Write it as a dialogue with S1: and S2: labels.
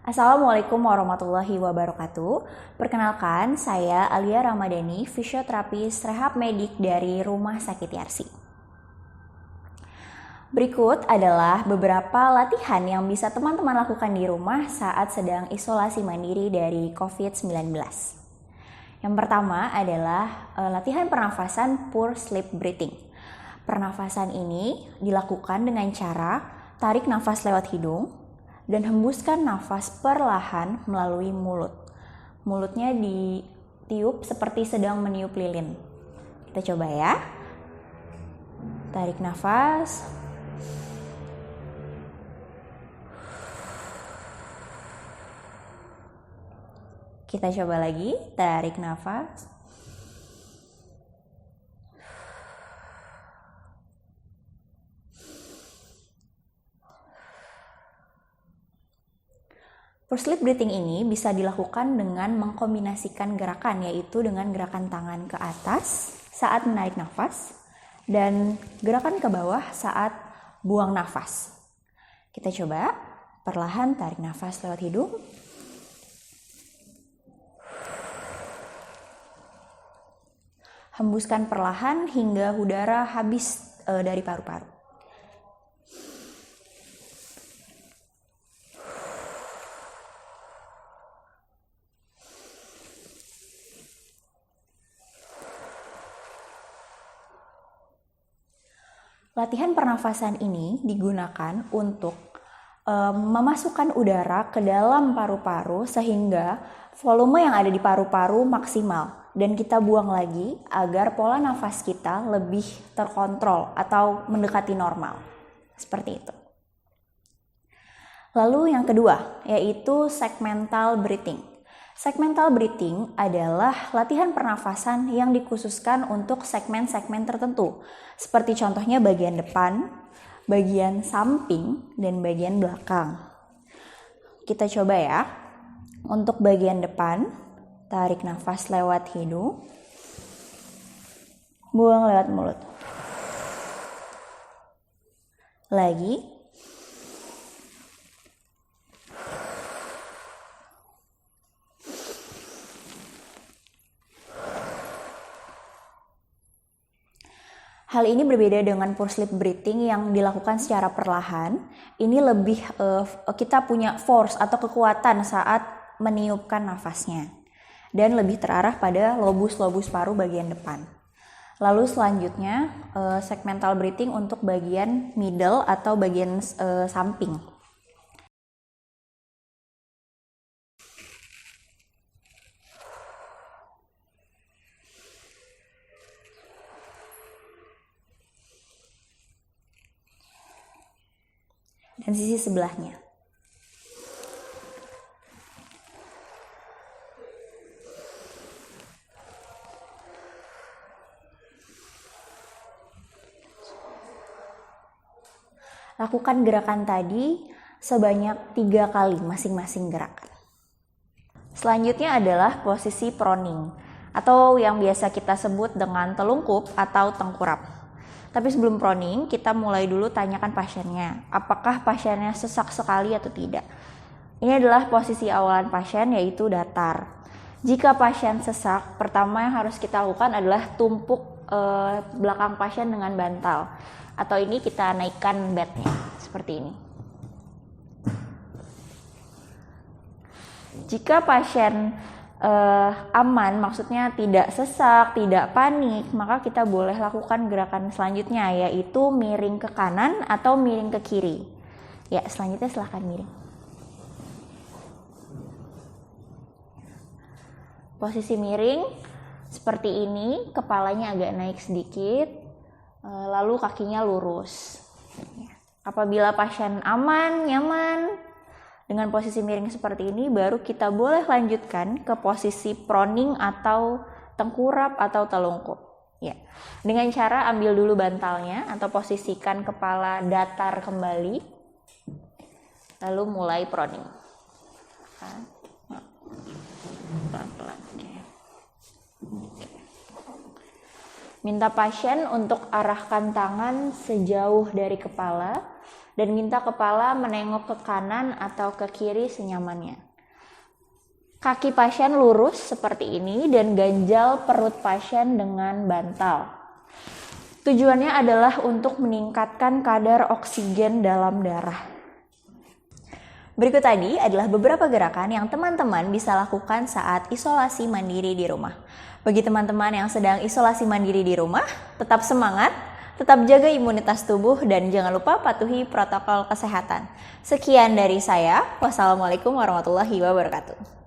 S1: Assalamualaikum warahmatullahi wabarakatuh. Perkenalkan, saya Alia Ramadhani, fisioterapis rehab medik dari Rumah Sakit Yarsi. Berikut adalah beberapa latihan yang bisa teman-teman lakukan di rumah saat sedang isolasi mandiri dari COVID-19. Yang pertama adalah latihan pernafasan pure sleep breathing. Pernafasan ini dilakukan dengan cara tarik nafas lewat hidung dan hembuskan nafas perlahan melalui mulut. Mulutnya ditiup seperti sedang meniup lilin. Kita coba ya. Tarik nafas. Kita coba lagi, tarik nafas. Pure sleep breathing ini bisa dilakukan dengan mengkombinasikan gerakan, yaitu dengan gerakan tangan ke atas saat menarik nafas dan gerakan ke bawah saat buang nafas. Kita coba perlahan tarik nafas lewat hidung. Hembuskan perlahan hingga udara habis dari paru-paru. Latihan pernafasan ini digunakan untuk memasukkan udara ke dalam paru-paru sehingga volume yang ada di paru-paru maksimal dan kita buang lagi agar pola nafas kita lebih terkontrol atau mendekati normal. Seperti itu. Lalu yang kedua yaitu segmental breathing. Segmental breathing adalah latihan pernafasan yang dikhususkan untuk segmen-segmen tertentu, seperti contohnya bagian depan, bagian samping, dan bagian belakang. Kita coba ya. Untuk bagian depan, tarik nafas lewat hidung, buang lewat mulut. Lagi. Hal ini berbeda dengan pure sleep breathing yang dilakukan secara perlahan. Ini lebih kita punya force atau kekuatan saat meniupkan nafasnya dan lebih terarah pada lobus-lobus paru bagian depan. Lalu selanjutnya segmental breathing untuk bagian middle atau bagian samping. Dan sisi sebelahnya. Lakukan gerakan tadi sebanyak 3 kali masing-masing gerakan. Selanjutnya adalah posisi proning atau yang biasa kita sebut dengan telungkup atau tengkurap. Tapi sebelum proning, kita mulai dulu tanyakan pasiennya, apakah pasiennya sesak sekali atau tidak. Ini adalah posisi awalan pasien, yaitu datar. Jika pasien sesak, pertama yang harus kita lakukan adalah tumpuk belakang pasien dengan bantal. Atau ini kita naikkan bednya, seperti ini. Jika pasien aman, maksudnya tidak sesak, tidak panik, maka kita boleh lakukan gerakan selanjutnya, yaitu miring ke kanan atau miring ke kiri. Ya, selanjutnya silahkan miring. Posisi miring seperti ini, kepalanya agak naik sedikit, lalu kakinya lurus. Apabila pasien aman, nyaman, dengan posisi miring seperti ini, baru kita boleh lanjutkan ke posisi proning atau tengkurap atau telungkup. Ya, dengan cara ambil dulu bantalnya atau posisikan kepala datar kembali, lalu mulai proning. Pelan-pelan. Minta pasien untuk arahkan tangan sejauh dari kepala dan minta kepala menengok ke kanan atau ke kiri senyamannya. Kaki pasien lurus seperti ini dan ganjal perut pasien dengan bantal. Tujuannya adalah untuk meningkatkan kadar oksigen dalam darah. Berikut tadi adalah beberapa gerakan yang teman-teman bisa lakukan saat isolasi mandiri di rumah. Bagi teman-teman yang sedang isolasi mandiri di rumah, tetap semangat, tetap jaga imunitas tubuh, dan jangan lupa patuhi protokol kesehatan. Sekian dari saya. Wassalamualaikum warahmatullahi wabarakatuh.